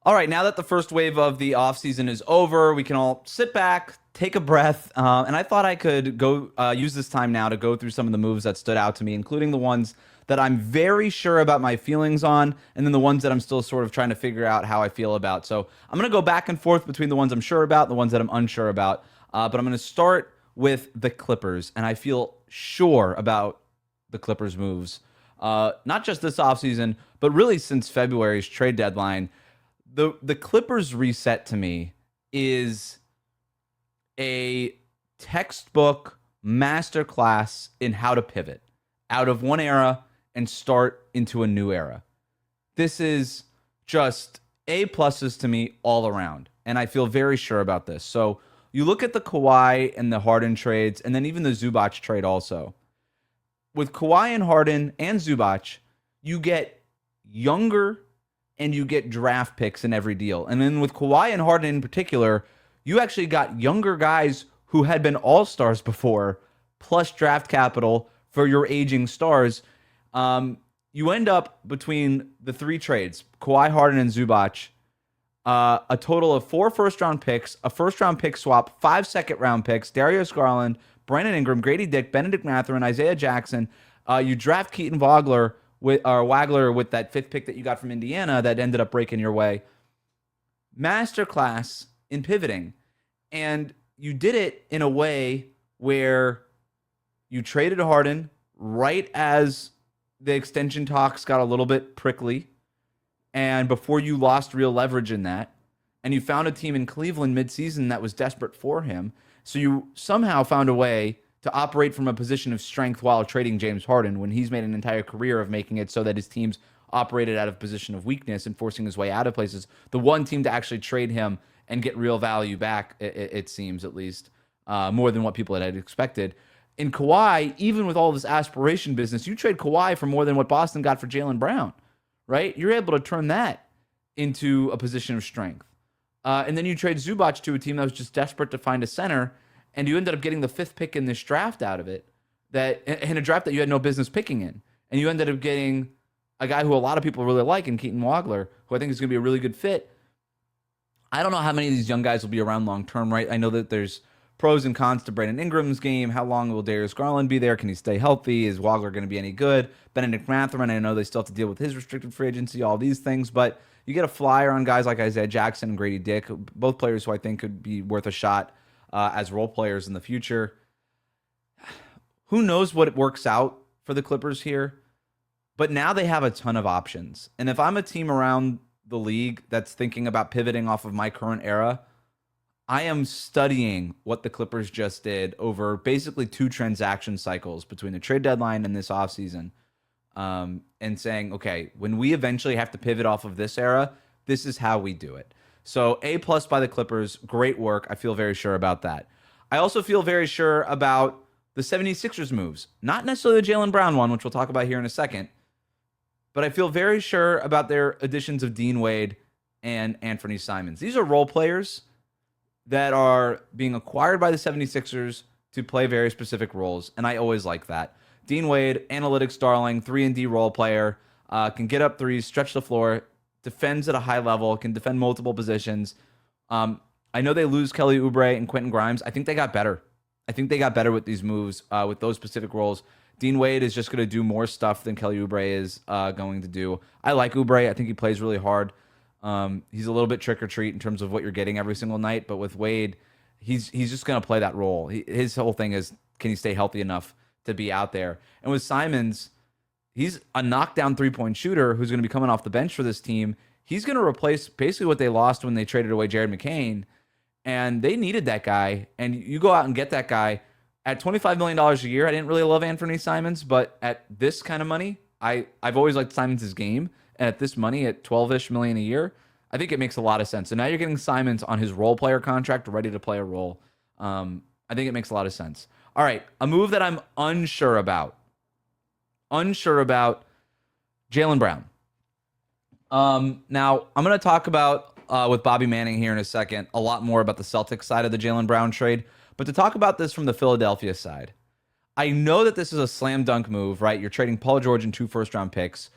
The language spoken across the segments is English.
All right, now that the first wave of the offseason is over, we can all sit back, take a breath, and I thought I could go use this time now to go through some of the moves that stood out to me, including the ones that I'm very sure about my feelings on, and then the ones that I'm still sort of trying to figure out how I feel about. So I'm going to go back and forth between the ones I'm sure about and the ones that I'm unsure about. But I'm going to start with the Clippers, and I feel sure about the Clippers moves. Not just this offseason, but really since February's trade deadline. The Clippers reset to me is a textbook masterclass in how to pivot out of one era and start into a new era. This is just A pluses to me all around, and I feel very sure about this. So you look at the Kawhi and the Harden trades, and then even the Zubac trade also. With Kawhi and Harden and Zubac, you get younger and you get draft picks in every deal. And then with Kawhi and Harden in particular, you actually got younger guys who had been all-stars before, plus draft capital for your aging stars. You end up between the three trades, Kawhi, Harden, and Zubac, a total of 4 first-round picks, a first-round pick swap, 5 second-round picks, Darius Garland, Brandon Ingram, Grady Dick, Benedict Mathurin, Isaiah Jackson. You draft Keaton Wagler with that 5th pick that you got from Indiana that ended up breaking your way. Masterclass in pivoting. And you did it in a way where you traded Harden right as the extension talks got a little bit prickly and before you lost real leverage in that. And you found a team in Cleveland midseason that was desperate for him. So you somehow found a way to operate from a position of strength while trading James Harden when he's made an entire career of making it so that his teams operated out of a position of weakness and forcing his way out of places. The one team to actually trade him and get real value back, it seems at least, more than what people had expected. In Kawhi, even with all this aspiration business, you trade Kawhi for more than what Boston got for Jaylen Brown, right? You're able to turn that into a position of strength. And then you trade Zubac to a team that was just desperate to find a center, and you ended up getting the 5th pick in this draft out of it, that in a draft that you had no business picking in. And you ended up getting a guy who a lot of people really like in Keaton Wagler, who I think is going to be a really good fit. I don't know how many of these young guys will be around long term, right? I know that there's pros and cons to Brandon Ingram's game. How long will Darius Garland be there? Can he stay healthy? Is Wagler going to be any good? Benedict Mathurin, I know they still have to deal with his restricted free agency, all these things, but you get a flyer on guys like Isaiah Jackson and Grady Dick, both players who I think could be worth a shot as role players in the future. Who knows what it works out for the Clippers here? But now they have a ton of options. And if I'm a team around the league that's thinking about pivoting off of my current era, I am studying what the Clippers just did over basically 2 transaction cycles between the trade deadline and this offseason, and saying, okay, when we eventually have to pivot off of this era, this is how we do it. So A+ by the Clippers, great work. I feel very sure about that. I also feel very sure about the 76ers moves. Not necessarily the Jaylen Brown one, which we'll talk about here in a second, but I feel very sure about their additions of Dean Wade and Anthony Simons. These are role players that are being acquired by the 76ers to play very specific roles, and I always like that. Dean Wade, analytics darling, 3-and-D role player, can get up threes, stretch the floor, defends at a high level, can defend multiple positions. I know they lose Kelly Oubre and Quentin Grimes. I think they got better. I think they got better with these moves, with those specific roles. Dean Wade is just going to do more stuff than Kelly Oubre is going to do. I like Oubre. I think he plays really hard. He's a little bit trick or treat in terms of what you're getting every single night. But with Wade, he's just going to play that role. His whole thing is, can he stay healthy enough to be out there? And with Simons, he's a knockdown 3-point shooter who's going to be coming off the bench for this team. He's going to replace basically what they lost when they traded away Jared McCain. And they needed that guy. And you go out and get that guy at $25 million a year. I didn't really love Anthony Simons, but at this kind of money, I've always liked Simons' game. And at this money, at $12-ish million a year, I think it makes a lot of sense. So now you're getting Simons on his role player contract, ready to play a role. I think it makes a lot of sense. All right, a move that I'm unsure about. Jaylen Brown. Now, I'm going to talk about, with Bobby Manning here in a second, a lot more about the Celtics side of the Jaylen Brown trade. But to talk about this from the Philadelphia side, I know that this is a slam dunk move, right? You're trading Paul George and 2 first-round picks.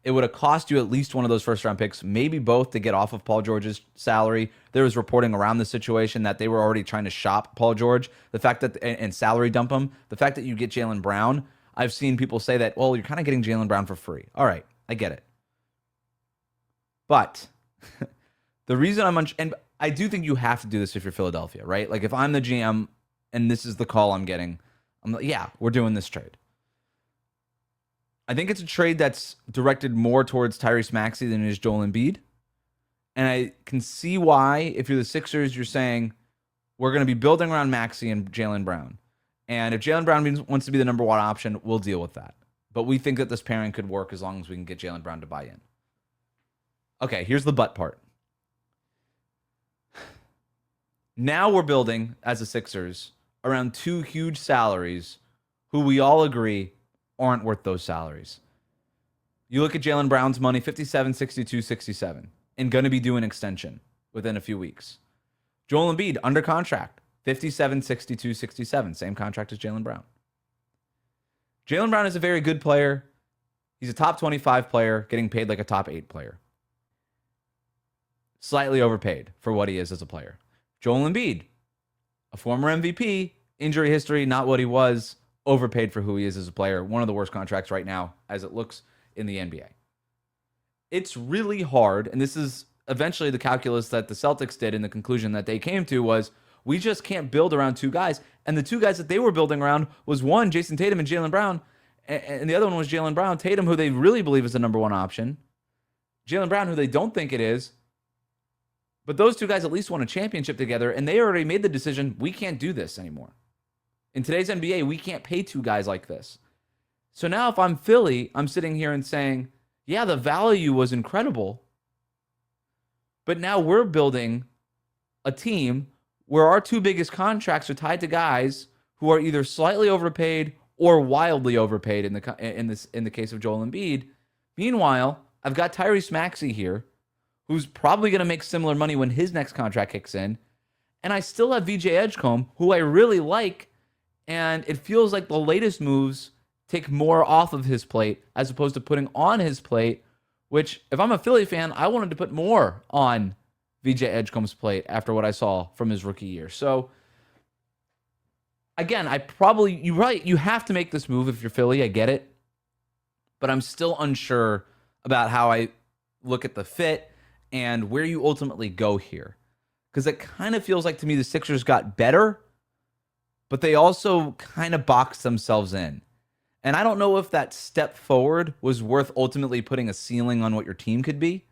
it would have cost you at least one of those first-round picks, maybe both, to get off of Paul George's salary. There was reporting around the situation that they were already trying to shop Paul George. The fact that and salary dump him. The fact that you get Jaylen Brown, I've seen people say that, well, you're kind of getting Jaylen Brown for free. All right, I get it. But the reason and I do think you have to do this if you're Philadelphia, right? Like if I'm the GM and this is the call I'm getting, I'm like, yeah, we're doing this trade. I think it's a trade that's directed more towards Tyrese Maxey than it is Joel Embiid. And I can see why, if you're the Sixers, you're saying, we're going to be building around Maxey and Jaylen Brown. And if Jaylen Brown wants to be the number one option, we'll deal with that. But we think that this pairing could work as long as we can get Jaylen Brown to buy in. Okay, here's the but part. Now we're building, as the Sixers, around two huge salaries who we all agree aren't worth those salaries. You look at Jaylen Brown's money, 57, 62, 67, and going to be due an extension within a few weeks. Joel Embiid, under contract, 57, 62, 67, same contract as Jaylen Brown. Jaylen Brown is a very good player. He's a top 25 player, getting paid like a top 8 player. Slightly overpaid for what he is as a player. Joel Embiid, a former MVP, injury history, not what he was, overpaid for who he is as a player. One of the worst contracts right now, as it looks in the NBA. It's really hard, and this is eventually the calculus that the Celtics did, and the conclusion that they came to was, we just can't build around two guys. And the two guys that they were building around was one, Jason Tatum and Jaylen Brown, and the other one was Jaylen Brown. Tatum, who they really believe is the number one option. Jaylen Brown, who they don't think it is. But those two guys at least won a championship together, and they already made the decision, we can't do this anymore. In today's NBA, we can't pay two guys like this. So now if I'm Philly, I'm sitting here and saying, yeah, the value was incredible, but now we're building a team where our two biggest contracts are tied to guys who are either slightly overpaid or wildly overpaid in the case of Joel Embiid. Meanwhile, I've got Tyrese Maxey here, who's probably going to make similar money when his next contract kicks in. And I still have VJ Edgecombe, who I really like, and it feels like the latest moves take more off of his plate as opposed to putting on his plate, which, if I'm a Philly fan, I wanted to put more on VJ Edgecombe's plate after what I saw from his rookie year. So, again, you have to make this move if you're Philly. I get it. But I'm still unsure about how I look at the fit and where you ultimately go here. Because it kind of feels like to me the Sixers got better, but they also kind of boxed themselves in. And I don't know if that step forward was worth ultimately putting a ceiling on what your team could be.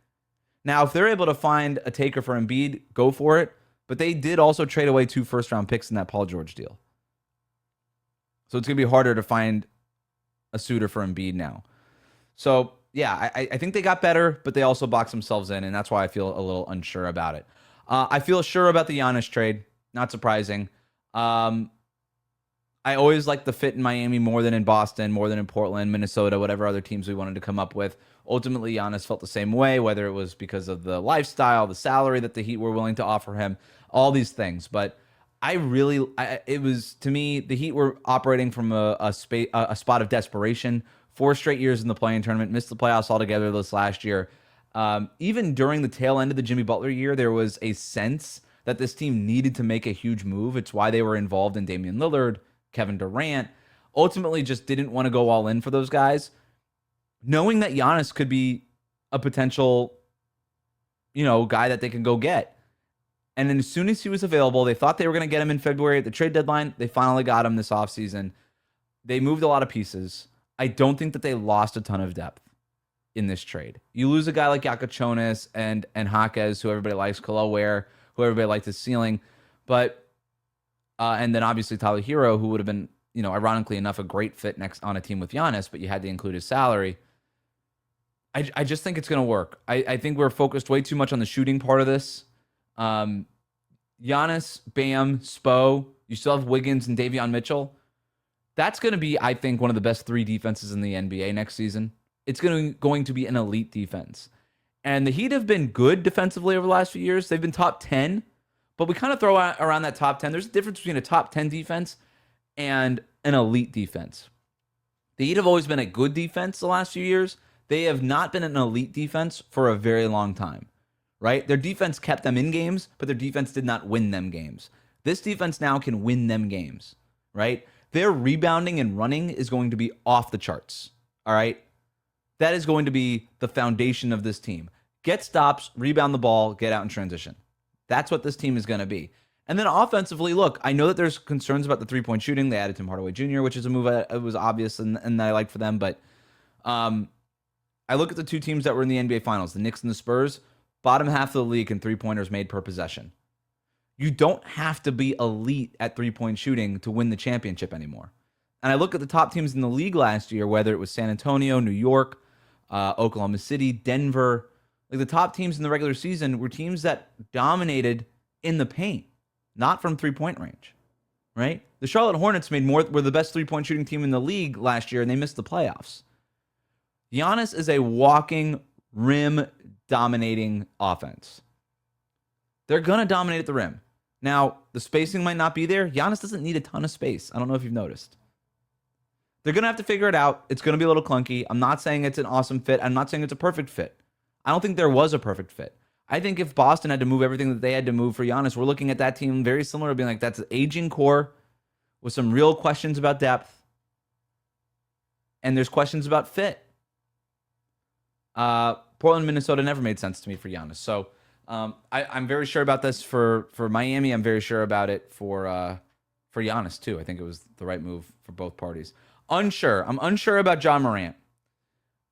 Now, if they're able to find a taker for Embiid, go for it. But they did also trade away 2 first-round picks in that Paul George deal. So it's going to be harder to find a suitor for Embiid now. So, yeah, I think they got better, but they also boxed themselves in, and that's why I feel a little unsure about it. I feel sure about the Giannis trade. Not surprising. I always liked the fit in Miami more than in Boston, more than in Portland, Minnesota, whatever other teams we wanted to come up with. Ultimately, Giannis felt the same way, whether it was because of the lifestyle, the salary that the Heat were willing to offer him, all these things. But it was, to me, the Heat were operating from a spot of desperation. 4 straight years in the play-in tournament, missed the playoffs altogether this last year. Even during the tail end of the Jimmy Butler year, there was a sense that this team needed to make a huge move. It's why they were involved in Damian Lillard, Kevin Durant. Ultimately just didn't want to go all in for those guys. Knowing that Giannis could be a potential, guy that they can go get. And then as soon as he was available, they thought they were going to get him in February at the trade deadline. They finally got him this offseason. They moved a lot of pieces. I don't think that they lost a ton of depth in this trade. You lose a guy like Yakachonis and Jaquez, who everybody likes, Khalil Ware, who everybody liked his ceiling. But and then obviously Tyler Hero, who would have been, ironically enough, a great fit next on a team with Giannis, but you had to include his salary. I just think it's going to work. I think we're focused way too much on the shooting part of this. Giannis, Bam, Spo, you still have Wiggins and Davion Mitchell. That's going to be, I think, one of the best 3 defenses in the NBA next season. It's going to be an elite defense. And the Heat have been good defensively over the last few years. They've been top 10, but we kind of throw out around that top 10. There's a difference between a top 10 defense and an elite defense. The Heat have always been a good defense the last few years. they have not been an elite defense for a very long time, right? Their defense kept them in games, but their defense did not win them games. This defense now can win them games, right? Their rebounding and running is going to be off the charts, all right? That is going to be the foundation of this team. Get stops, rebound the ball, get out in transition. That's what this team is going to be. And then offensively, look, I know that there's concerns about the three-point shooting. They added Tim Hardaway Jr., which is a move that was obvious and I like for them. But I look at the two teams that were in the NBA Finals, the Knicks and the Spurs, bottom half of the league in three-pointers made per possession. You don't have to be elite at three-point shooting to win the championship anymore. And I look at the top teams in the league last year, whether it was San Antonio, New York, Oklahoma City, Denver. Like the top teams in the regular season were teams that dominated in the paint, not from three-point range, right? The Charlotte Hornets were the best three-point shooting team in the league last year, and they missed the playoffs. Giannis is a walking, rim-dominating offense. They're going to dominate at the rim. Now, the spacing might not be there. Giannis doesn't need a ton of space. I don't know if you've noticed. They're going to have to figure it out. It's going to be a little clunky. I'm not saying it's an awesome fit. I'm not saying it's a perfect fit. I don't think there was a perfect fit. I think if Boston had to move everything that they had to move for Giannis, we're looking at that team very similar to being like, that's an aging core with some real questions about depth. And there's questions about fit. Portland, Minnesota never made sense to me for Giannis. So I'm very sure about this for Miami. I'm very sure about it for Giannis too. I think it was the right move for both parties. Unsure. I'm unsure about John Morant.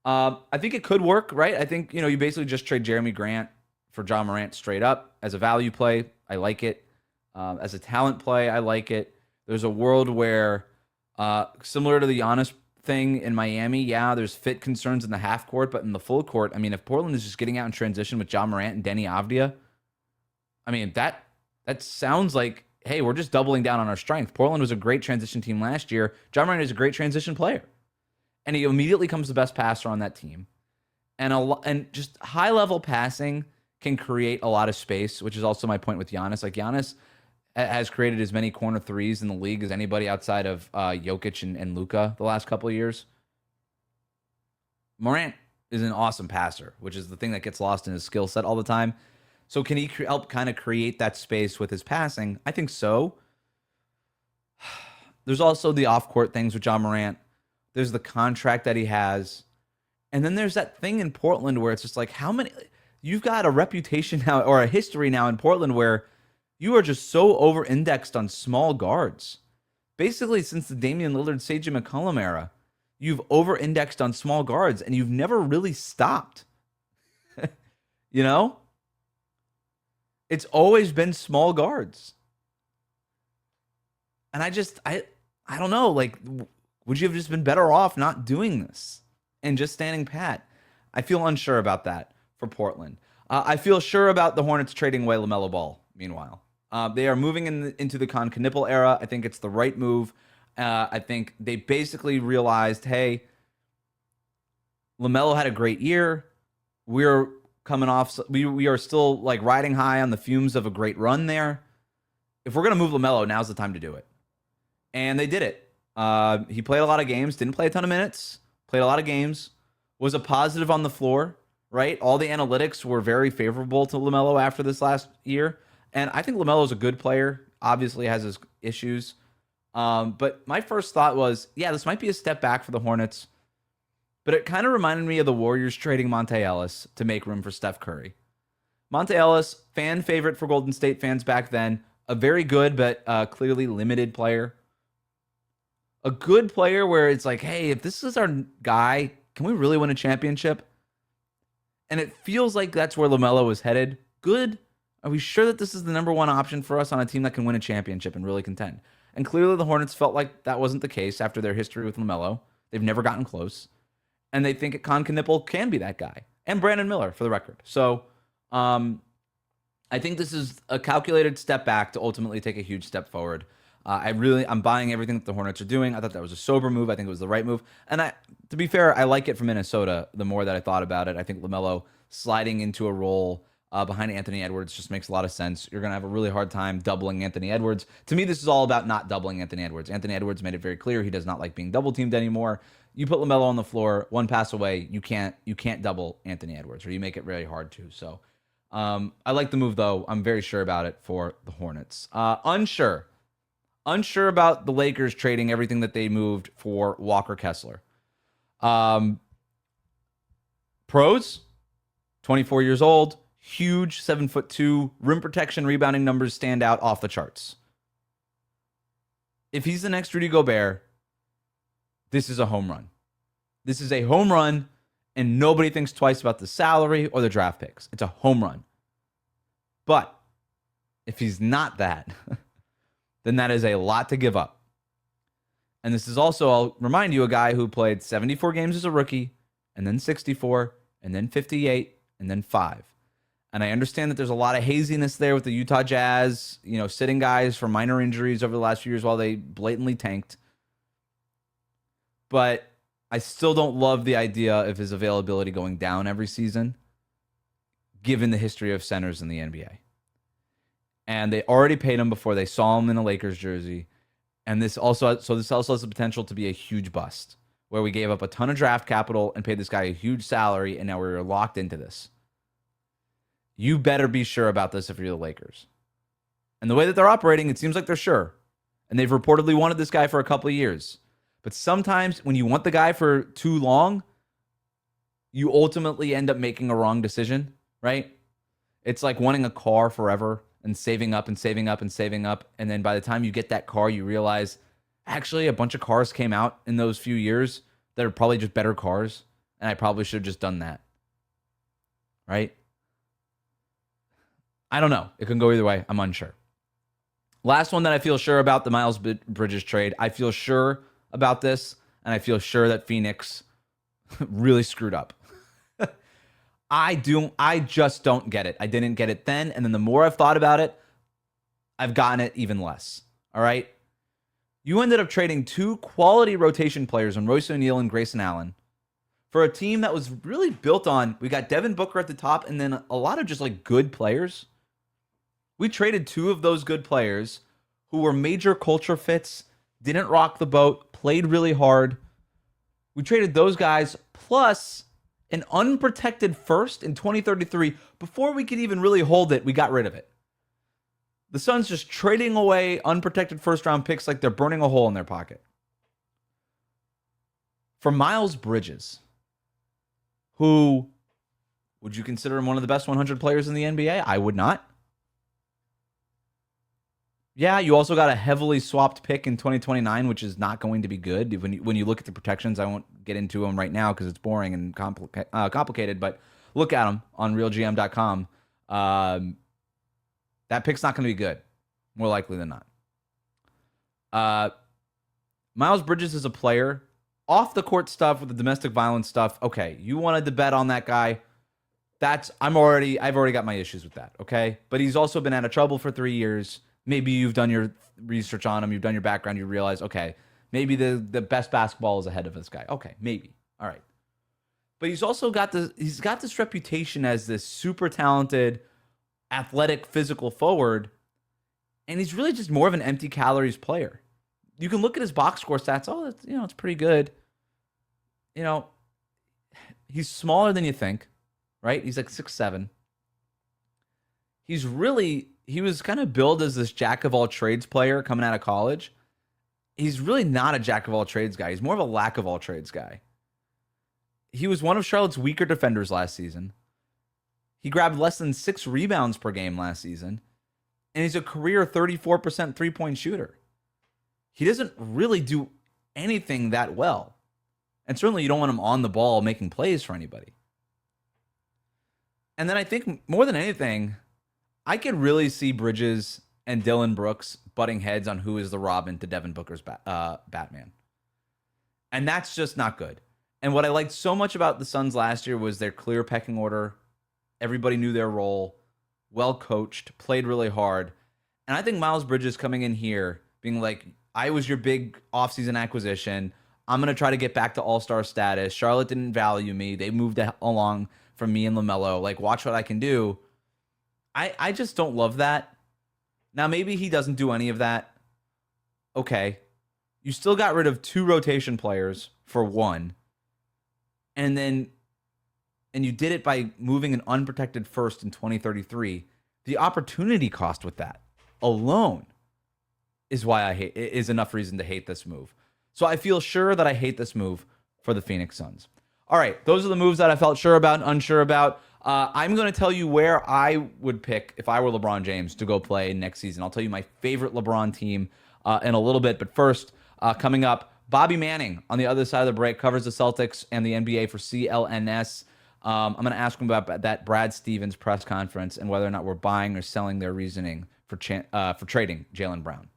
I think it could work, right? I think, you basically just trade Jeremy Grant for John Morant straight up. As a value play, I like it. As a talent play, I like it. There's a world where, similar to the Giannis thing in Miami, yeah, there's fit concerns in the half court, but in the full court, I mean, if Portland is just getting out in transition with John Morant and Denny Avdia, I mean, that sounds like, hey, we're just doubling down on our strength. Portland was a great transition team last year. John Morant is a great transition player. And he immediately becomes the best passer on that team. And just high-level passing can create a lot of space, which is also my point with Giannis. Like, Giannis has created as many corner threes in the league as anybody outside of Jokic and Luka the last couple of years. Morant is an awesome passer, which is the thing that gets lost in his skill set all the time. So can he help kind of create that space with his passing? I think so. There's also the off-court things with John Morant. There's the contract that he has. And then there's that thing in Portland where it's just like, you've got a reputation now or a history now in Portland where you are just so over-indexed on small guards. Basically, since the Damian Lillard, CJ McCollum era, you've over-indexed on small guards and you've never really stopped. It's always been small guards. And I don't know, like, would you have just been better off not doing this and just standing pat? I feel unsure about that for Portland. I feel sure about the Hornets trading away LaMelo Ball, meanwhile. They are moving into the Con Knippel era. I think it's the right move. I think they basically realized, hey, LaMelo had a great year. We're coming off. We are still like riding high on the fumes of a great run there. If we're going to move LaMelo, now's the time to do it. And they did it. He played a lot of games, didn't play a ton of minutes, played a lot of games, was a positive on the floor, right? All the analytics were very favorable to LaMelo after this last year. And I think LaMelo is a good player, obviously has his issues. But my first thought was, yeah, this might be a step back for the Hornets. But it kind of reminded me of the Warriors trading Monte Ellis to make room for Steph Curry. Monte Ellis, fan favorite for Golden State fans back then, a very good but clearly limited player. A good player where it's like, hey, if this is our guy, can we really win a championship? And it feels like that's where LaMelo is headed. Good. Are we sure that this is the number one option for us on a team that can win a championship and really contend? And clearly the Hornets felt like that wasn't the case after their history with LaMelo. They've never gotten close. And they think Con Knippel can be that guy. And Brandon Miller, for the record. So I think this is a calculated step back to ultimately take a huge step forward. I'm buying everything that the Hornets are doing. I thought that was a sober move. I think it was the right move. And to be fair, I like it for Minnesota the more that I thought about it. I think LaMelo sliding into a role behind Anthony Edwards just makes a lot of sense. You're going to have a really hard time doubling Anthony Edwards. To me, this is all about not doubling Anthony Edwards. Anthony Edwards made it very clear he does not like being double-teamed anymore. you put LaMelo on the floor, one pass away, you can't double Anthony Edwards, or you make it really hard to. So I like the move, though. I'm very sure about it for the Hornets. Unsure about the Lakers trading everything that they moved for Walker Kessler. Pros, 24 years old, huge, 7'2", rim protection, rebounding numbers stand out off the charts. If he's the next Rudy Gobert, this is a home run. This is a home run, and nobody thinks twice about the salary or the draft picks. It's a home run. But if he's not that, then that is a lot to give up. And this is also, I'll remind you, a guy who played 74 games as a rookie, and then 64, and then 58, and then 5. And I understand that there's a lot of haziness there with the Utah Jazz, sitting guys for minor injuries over the last few years while they blatantly tanked. But I still don't love the idea of his availability going down every season, given the history of centers in the NBA. And they already paid him before they saw him in a Lakers jersey. And this also has the potential to be a huge bust, where we gave up a ton of draft capital and paid this guy a huge salary, and now we're locked into this. You better be sure about this if you're the Lakers. And the way that they're operating, it seems like they're sure. And they've reportedly wanted this guy for a couple of years. But sometimes when you want the guy for too long, you ultimately end up making a wrong decision, right? It's like wanting a car forever and saving up and saving up and saving up. And then by the time you get that car, you realize, actually, a bunch of cars came out in those few years that are probably just better cars. And I probably should have just done that. Right? I don't know. It can go either way. I'm unsure. Last one that I feel sure about, the Miles Bridges trade. I feel sure about this, and I feel sure that Phoenix really screwed up. I just don't get it. I didn't get it then, and then the more I've thought about it, I've gotten it even less. All right? You ended up trading 2 quality rotation players in Royce O'Neal and Grayson Allen for a team that was really built on, we got Devin Booker at the top and then a lot of just like good players. We traded 2 of those good players who were major culture fits, didn't rock the boat, played really hard. We traded those guys plus an unprotected first in 2033. Before we could even really hold it, we got rid of it. The Suns just trading away unprotected first-round picks like they're burning a hole in their pocket. For Miles Bridges, who, would you consider him one of the best 100 players in the NBA? I would not. Yeah, you also got a heavily swapped pick in 2029, which is not going to be good. When you look at the protections, I won't get into them right now because it's boring and complicated, but look at them on RealGM.com. That pick's not going to be good, more likely than not. Miles Bridges is a player. Off the court stuff with the domestic violence stuff, okay, you wanted to bet on that guy. I've already got my issues with that, okay? But he's also been out of trouble for 3 years. Maybe you've done your research on him, you've done your background, you realize, okay, maybe the best basketball is ahead of this guy. Okay, maybe. All right. But he's also got this reputation as this super talented, athletic, physical forward, and he's really just more of an empty calories player. You can look at his box score stats. Oh, it's pretty good. He's smaller than you think, right? He's like 6'7". He was kind of billed as this jack of all trades player coming out of college. He's really not a jack of all trades guy. He's more of a lack of all trades guy. He was one of Charlotte's weaker defenders last season. He grabbed less than 6 rebounds per game last season. And he's a career 34% three-point shooter. He doesn't really do anything that well. And certainly you don't want him on the ball making plays for anybody. And then I think more than anything, I could really see Bridges and Dylan Brooks butting heads on who is the Robin to Devin Booker's Batman. And that's just not good. And what I liked so much about the Suns last year was their clear pecking order. Everybody knew their role, well coached, played really hard. And I think Miles Bridges coming in here being like, I was your big offseason acquisition. I'm going to try to get back to all-star status. Charlotte didn't value me. They moved along from me and LaMelo. Like, watch what I can do. I just don't love that. Now, maybe he doesn't do any of that. Okay. You still got rid of 2 rotation players for one, and you did it by moving an unprotected first in 2033, the opportunity cost with that alone is why is enough reason to hate this move. So I feel sure that I hate this move for the Phoenix Suns. All right, those are the moves that I felt sure about and unsure about. I'm going to tell you where I would pick if I were LeBron James to go play next season. I'll tell you my favorite LeBron team in a little bit. But first, coming up, Bobby Manning on the other side of the break covers the Celtics and the NBA for CLNS. I'm going to ask him about that Brad Stevens press conference and whether or not we're buying or selling their reasoning for trading Jaylen Brown.